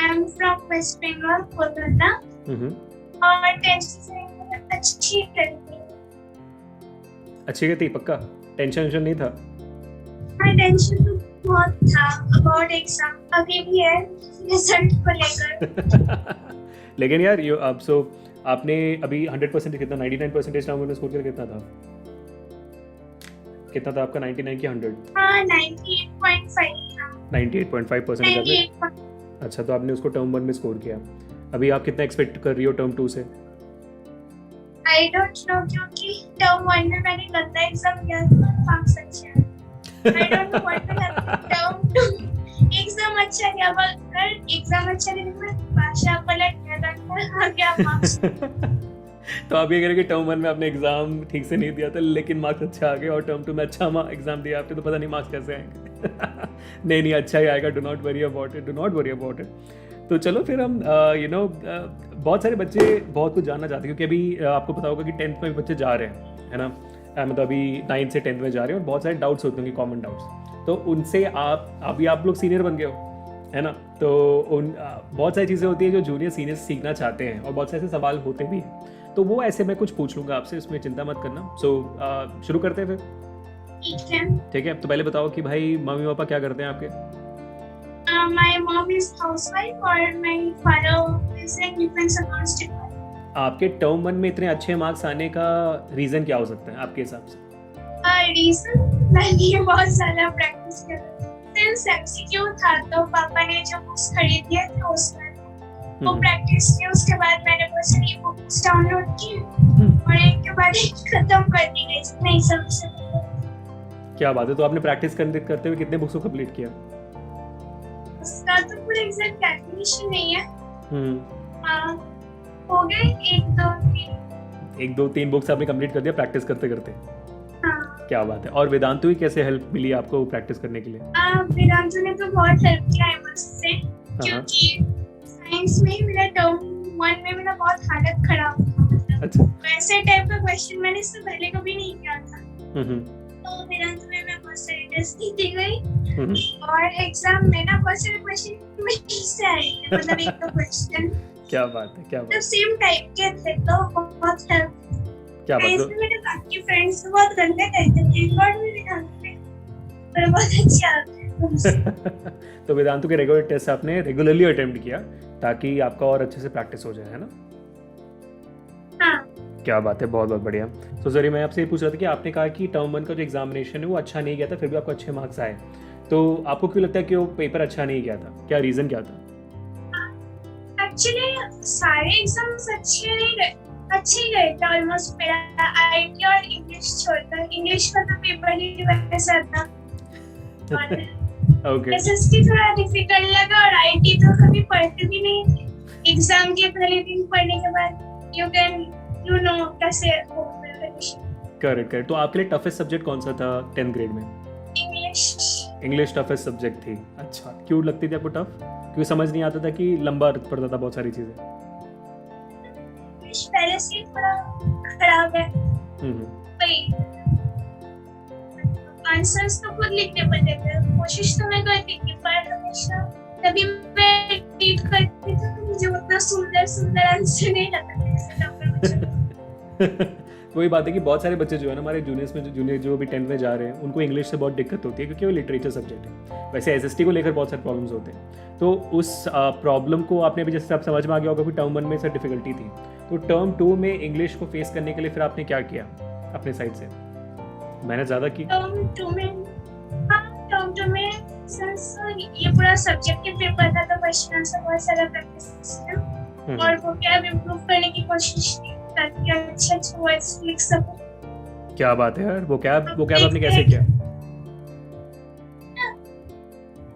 I am from West Bengal, Kolkata. और 10th से अच्छी रही। अच्छी गई थी पक्का? टेंशन नहीं था? हाँ, टेंशन तो बहुत था अबाउट एग्जाम, अभी भी है रिजल्ट को लेकर। लेकिन यार आपने अभी 100% कितना 99% टर्म में स्कोर कर कितना था? कितना था आपका? 99 की 100? हाँ, 98.5 था। 98.5% आपने? अच्छा, तो आपने उसको टर्म 1 में स्कोर किया। अभी आप कितना एक्सपेक्ट कर रही हो टर्म 2 से? आई डोंट नो, क्योंकि टर्म 1 में मैंने गंदा एग्जाम दिया था, मार्क्स अच्छे आए। I don't know what will happen term 2। Exam अच्छा गया, अगर एग्जाम अच्छा नहीं हुआ भाषा पलट गया था, आ गया मार्क्स। तो आप ये कह रहे कि टर्म 1 में आपने एग्जाम ठीक से नहीं दिया था लेकिन मार्क्स अच्छा आ गए, और टर्म 2 में अच्छा एग्जाम दिया आपने, तो पता नहीं मार्क्स कैसे आएंगे। नहीं अच्छा ही आएगा, do not worry about it. तो चलो फिर हम बहुत सारे बच्चे बहुत कुछ जानना चाहते हैं, क्योंकि अभी आपको पता होगा कि 10th में बच्चे जा रहे हैं, है ना? मतलब अभी 9th से 10th में जा रहे हैं और बहुत सारे डाउट्स होते होंगे, कॉमन डाउट्स। तो उनसे आप लोग सीनियर बन गए हो, है ना? तो बहुत सारी चीज़ें होती हैं जो जूनियर सीनियर सीखना चाहते हैं, और बहुत सारे ऐसे सवाल होते भी हैं। तो वो ऐसे मैं कुछ पूछ लूँगा आपसे, इसमें चिंता मत करना। शुरू करते हैं फिर? ठीक है। तो पहले बताओ कि भाई मम्मी पापा क्या करते हैं आपके? My mom is housewife और my father is in defense accounts department। आपके टर्म 1 में इतने अच्छे मार्क्स आने का रीज़न क्या हो सकता है आपके हिसाब से? रीजन मैंने बहुत सारा प्रैक्टिस किया। सिंस एमसीक्यू था तो पापा ने जो बुक्स खरीदी है तो उसमें वो प्रैक्टिस की। उसके बाद मैंने बहुत सारी बुक्स डाउनलोड की और एक के बाद एक खत्म कर दी गई, नहीं समझ सकते। क्या बात है! तो आपने प्रैक्टिस करते हुए कितने बुक्स को कंप्लीट किया? उसका तो पूरा एग्जैक्ट कैलकुलेशन नहीं है। हो गए 1 2 3 बुक्स आपने कंप्लीट कर दिया प्रैक्टिस करते करते। हाँ। क्या बात है! और वेदांतु की कैसे हेल्प मिली आपको प्रैक्टिस करने के लिए? वेदांतु ने तो बहुत हेल्प किया है मुझसे, क्योंकि साइंस में मेरा टर्म 1 में मेरा बहुत हालत खराब था। अच्छा। वैसे टाइप का क्वेश्चन मैंने इससे पहले कभी नहीं किया था। तो वेदांतु में मैं बहुत सारी टेस्ट दी गई और एग्जाम में ना बहुत सारे क्वेश्चन मुझे से आए थे, मतलब एक तो क्वेश्चन। क्या बात है। सेम टाइप के थे, तो बहुत हेल्प। क्या बात है। मेरे बाकी फ्रेंड्स तो बहुत गंदे कहते थे, रिकॉर्ड में भी डालते पर बहुत अच्छे आते। तो वेदांतु के रेगुलर टेस्ट आपने रेगुलरली अटेम्प्ट किया ताकि आपका और अच्छे से प्रैक्टिस हो जाए, है ना? हाँ। क्या बात है, बहुत बढ़िया। तो सॉरी, मैं आपसे ये पूछ रहा था कि आपने कहा कि टर्म 1 का जो एग्जामिनेशन है वो अच्छा नहीं गया था, फिर भी आपको अच्छे मार्क्स आए। तो आपको क्यों लगता है कि वो पेपर अच्छा नहीं गया था? क्या रीजन क्या था? एक्चुअली सारे एग्जाम्स अच्छे गए थे ऑलमोस्ट। मेरा आईटी और इंग्लिश छोड़कर, इंग्लिश का तो पेपर ही वैसा था। ओके। एसएसटी थोड़ा डिफिकल्ट लगा और आईटी तो कभी पढ़ते भी नहीं थे। एग्जाम के पहले दिन पढ़ने के बाद यू नो कैसे होगा। करेक्ट। तो आपके लिए टफेस्ट सब्जेक्ट कौन सा था 10th ग्रेड में? इंग्लिश टफेस्ट सब्जेक्ट थी। अच्छा, क्यों लगती थी आपको टफ? क्योंकि समझ नहीं आता था कि लंबा पड़ता था बहुत सारी चीजें? पहले से थोड़ा खराब है। आंसर्स तो खुद लिखने पड़ते थे, कोशिश तो मैं करती थी पर हमेशा तभी मैं रीड करती थी तो मुझे उतना सुंदर आंसर नहीं लगता। वही बात है कि बहुत सारे बच्चे जो है ना हमारे जूनियर जो अभी 10th में जा रहे हैं उनको इंग्लिश से बहुत दिक्कत होती है, क्योंकि वो लिटरेचर सब्जेक्ट है। वैसे एसएसटी को लेकर बहुत सारे प्रॉब्लम्स होते हैं। तो उस प्रॉब्लम को आपने अभी जैसे आप समझ में आ गया होगा कि टर्म 1 में सर डिफिकल्टी थी, तो टर्म 2 में इंग्लिश को फेस करने के लिए फिर आपने क्या किया अपने साइड से? मेहनत ज़्यादा की? टर्म 2 में ये पूरा सब्जेक्ट के पेपर था तो क्वेश्चन आंसर बहुत सारा प्रैक्टिस किया और वो क्या इम्प्रूव करने की कोशिश की ताकि अच्छे वर्ड्स लिख सकूं। क्या बात है यार, वो क्या आपने कैसे किया?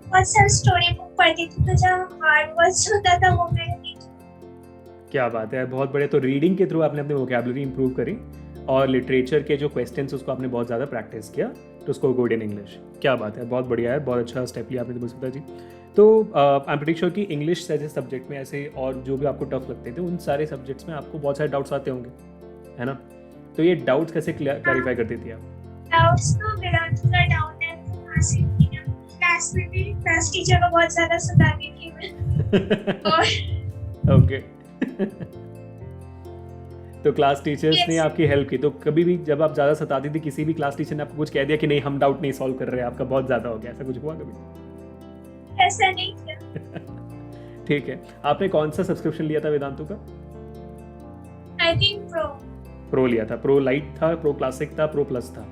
बहुत सारी स्टोरी बुक पढ़ती थी तो जहाँ हार्ड वर्ड्स होता था वो मैंने लिखा। क्या बात है, बहुत बड़े। तो रीडिंग के थ्रू आपने अपनी वोकैबुलरी इंप्रूव करी और लिटरेचर के जो क्वेश्चंस उसको आपने बहुत ज़्यादा प्रैक्टिस किया तो उसको गुड इन इंग्लिश। क्या बात है, बहुत बढ़िया है, बहुत अच्छा स्टेप लिया आपने तो मुझे जी। तो आई एम प्रीटी श्योर कि इंग्लिश जैसे सब्जेक्ट में ऐसे और जो भी आपको टफ लगते थे उन सारे सब्जेक्ट्स में आपको बहुत सारे डाउट्स आते होंगे, है ना? तो ये डाउट्स कैसे क्लैरिफाई करती थी आप? डाउट्स तो वेदांतु का डाउट है क्लास में भी क्लास टीचर को बहुत ज़्यादा सताती थी मैं। और ओके। तो क्लास टीचर्स ने yes, आपकी हेल्प की, तो कभी भी जब आप ज़्यादा सताती थी किसी भी क्लास टीचर ने आपको कुछ कह दिया कि नहीं हम डाउट नहीं सॉल्व कर रहे, आपका बहुत ज़्यादा हो गया, ऐसा कुछ हुआ कभी? ऐसा नहीं किया। ठीक है, आपने कौन सा सब्सक्रिप्शन लिया था वेदांतु का? आई थिंक प्रो प्रो लिया था। प्रो लाइट था, प्रो क्लासिक था, प्रो प्लस था,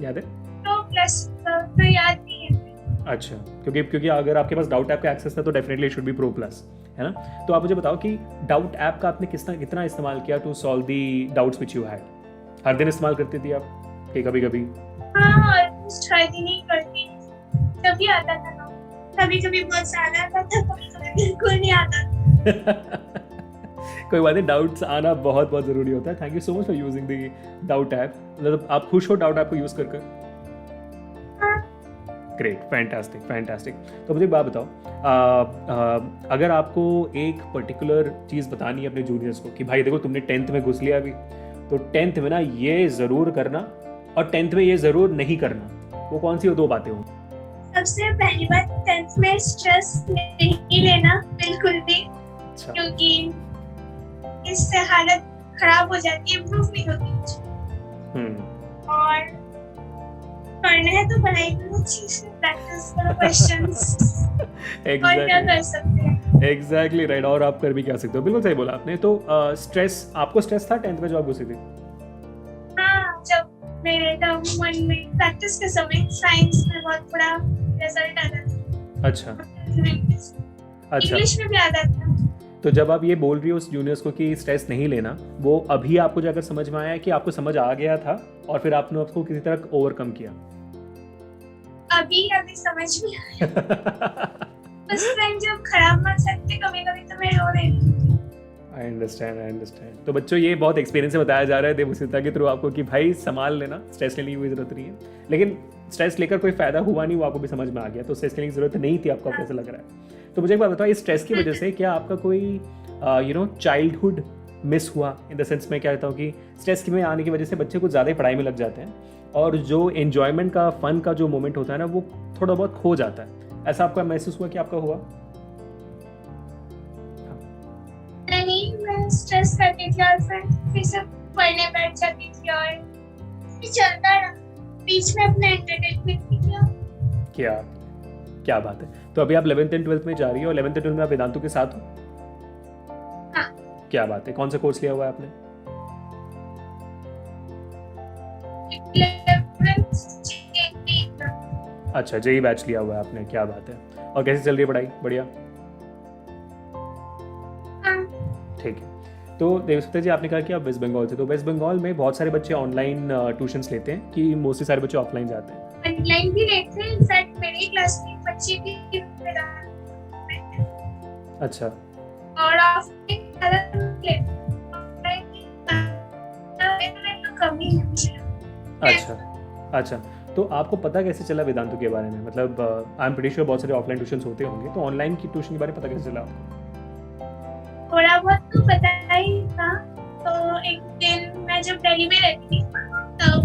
याद है? प्रो प्लस तो याद नहीं है। अच्छा, क्योंकि अगर आपके पास डाउट ऐप का एक्सेस था तो definitely should be pro plus, है ना? तो आप मुझे बताओ कि डाउट ऐप का आपने कितना इस्तेमाल किया to solve the doubts which you had? हर दिन इस्तेमाल करती थी आप कि कभी-कभी? हाँ, ऑलमोस्ट हर दिन ही करती थी। तभी आता था ना, कभी-कभी बहुत ज्यादा आता था, कभी-कभी बिल्कुल नहीं आता था। कोई बात नहीं, डाउट्स आना बहुत बहुत ज़रूरी होता है। Thank you so much for using the doubt app. मतलब आप खुश हो डाउट ऐप को यूज़ कर? हाँ, ग्रेट, फैंटास्टिक फैंटास्टिक। तो मुझे एक बात बताओ, अगर आपको एक पर्टिकुलर चीज़ बतानी है अपने जूनियर्स को कि भाई देखो तुमने 10th में घुस लिया अभी, तो 10th में ना ये ज़रूर करना और 10th में ये ज़रूर नहीं करना, वो कौन सी वो दो बातें हों? सबसे पहली बात 10th में स्ट्रेस नहीं लेना बिल्कुल भी, अच्छा। क्योंकि इससे हालत खराब हो जाती है, इम्प्रूव नहीं होती कुछ। और पढ़ना है तो पढ़ाई करो, अच्छी से प्रैक्टिस करो क्वेश्चंस, और क्या कर सकते हैं। Exactly right. और आप कर भी क्या सकते हो, बिल्कुल सही बोला आपने। तो स्ट्रेस, आपको स्ट्रेस था 10th में जो आप घुसी थी? हाँ, जब मेरे टर्म 1 में प्रैक्टिस के समय साइंस में बहुत बड़ा रिजल्ट आता था। अच्छा अच्छा। इंग्लिश में भी आता था। तो जब आप ये बोल रही हो उस जूनियर्स को कि स्ट्रेस नहीं लेना, वो अभी आपको जाकर समझ में आया है कि आपको समझ आ गया था और फिर आपने उसको किसी तरह ओवरकम किया? अभी समझ में आया। उस टाइम जब खराब मार्क्स आते थे कभी-कभी तो मैं रो रही थी। I understand. तो बच्चों ये बहुत एक्सपीरियंस से बताया जा रहा है देवसीता के थ्रू आपको कि भाई संभाल लेना, स्ट्रेस लेने की कोई ज़रूरत नहीं है। लेकिन स्ट्रेस लेकर कोई फ़ायदा हुआ नहीं, वो आपको भी समझ में आ गया, तो स्ट्रेस लेने की ज़रूरत नहीं थी आपको, कैसा लग रहा है? तो मुझे एक बात बताओ, इस स्ट्रेस की वजह से क्या आपका कोई चाइल्डहुड मिस हुआ? इन द सेंस में क्या कहता हूँ कि स्ट्रेस में आने की वजह से बच्चे कुछ ज़्यादा ही पढ़ाई में लग जाते हैं और जो एन्जॉयमेंट का, फन का जो मोमेंट होता है ना, वो थोड़ा बहुत खो जाता है। ऐसा आपका महसूस हुआ कि आपका हुआ? नहीं, मैं स्ट्रेस करती थी और फिर से पढ़ने बैठ जाती थी और चलता रहा, बीच में अपना एंटरटेनमेंट भी किया। क्या बात है। तो अभी आप 11th एंड 12th में जा रही हो, 11th एंड 12th में आप वेदांतु के साथ हो? हाँ। क्या बात है, कौन सा कोर्स लिया हुआ है आपने? अच्छा, जेई बैच लिया हुआ है आपने, क्या बात है। और कैसी चल रही है पढ़ाई? बढ़िया? ठीक है। तो देवसीता जी, आपने कहा कि आप वेस्ट बंगाल से, तो वेस्ट बंगाल में बहुत सारे बच्चे ऑनलाइन ट्यूशंस लेते हैं कि मोस्टली सारे बच्चे ऑफलाइन जाते हैं? ऑनलाइन भी लेते हैं, इनफैक्ट मेरी क्लास में बच्चे भी अच्छा। और ऑफलाइन कमी है। अच्छा, तो आपको पता कैसे चला वेदांतु के बारे में? मतलब आई एम प्रीटी श्योर बहुत सारे ऑफलाइन ट्यूशंस होते होंगे, तो ऑनलाइन की ट्यूशन के बारे में पता कैसे चला आपको? थोड़ा बहुत तो पता ही था। तो एक दिन मैं जब दिल्ली में रहती थी तब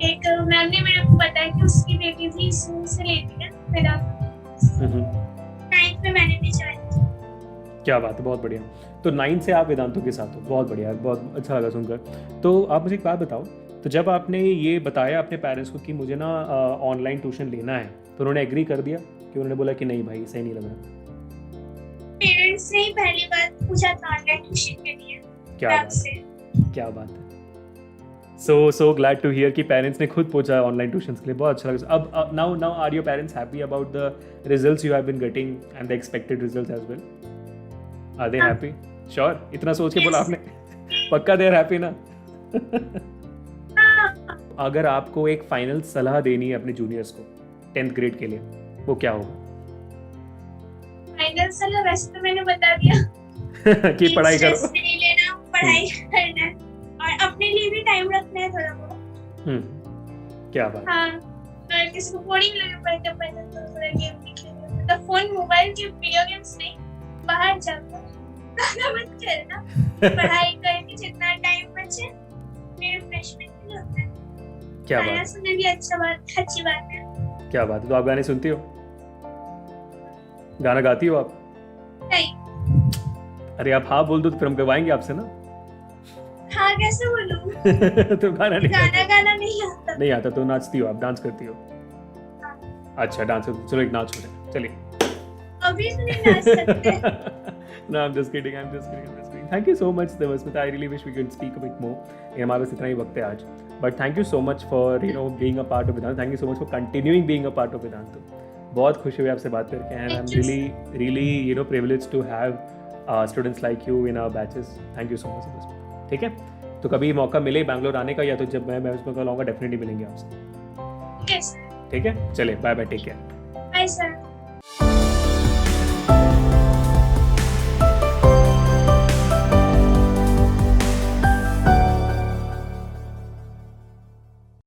एक मैम ने मेरे को बताया कि उसकी बेटी भी स्कूल से लेती है वेदांतु। 9th में मैंने भी ज्वाइन किया। क्या बात है, बहुत बढ़िया। तो 9th से आप वेदांतु के साथ हो, बहुत बढ़िया, बहुत अच्छा लगा सुनकर। तो आप मुझे एक बात बताओ, तो जब आपने ये बताया अपने पेरेंट्स को कि मुझे ना ऑनलाइन ट्यूशन लेना है, तो उन्होंने एग्री कर दिया कि उन्होंने बोला कि नहीं भाई सही नहीं लग रहा? पेरेंट्स ने पहली बार पूछा था ऑनलाइन ट्यूशन के लिए। क्या बात है। सो ग्लैड टू हियर कि पेरेंट्स ने खुद पूछा ऑनलाइन ट्यूशंस के लिए, बहुत अच्छा लगा। अब now are your parents happy about the results you have been getting and the expected results as well? Are they happy? Sure? इतना सोच के बोला आपने? पक्का दे आर हैप्पी ना? अगर आपको एक फाइनल सलाह देनी है अपने जूनियर्स को 10th ग्रेड के लिए, वो क्या होगा? फाइनल सलाह वैसे तो मैंने बता दिया कि पढ़ाई करो, स्ट्रेस नहीं लेना, पढ़ाई करना है और अपने लिए भी टाइम रखना है थोड़ा बहुत। क्या बात। हाँ, अगर किसी को बोरिंग लगे पढ़ते तो थोड़ा गेम भी खेलना, मतलब फोन मोबाइल के वीडियो गेम्स नहीं, बाहर जाकर गाना मत खेलना, पढ़ाई करके जितना टाइम बचे मेरे रिफ्रेशमेंट के लिए होता है। क्या बात। गाना सुनना भी अच्छी बात है। क्या बात है। तो आप गाने सुनती हो? गाना गाती हो आप? नहीं। अरे आप हाँ बोल दो तो फिर हम गवाएंगे आपसे ना। हाँ कैसे बोलूं? तो गाना नहीं गाना नहीं आता। नहीं आता तो नाचती हो, आप डांस करती हो? हाँ। अच्छा डांस करती, चलो एक नाच हो जाए, चलिए। अभी तो नहीं नाच सकते। No, I'm just kidding. Thank you so much, Devasmita. I really wish we could speak a bit more. ये हमारे पास इतना ही वक्त है आज. But thank you so much for being a part of Vedantu. Thank you so much for continuing being a part of Vedantu. बहुत खुशी हुई आपसे बात करके, and I'm really privileged to have students like you in our batches. Thank you so much, Devasmita. ठीक है? तो कभी मौका मिले बैंगलोर आने का या तो जब मैं उसमें कल आऊँगा डेफिनेटली मिलेंगे आपसे. Yes. ठीक है? चलिए bye bye, take care. Bye sir.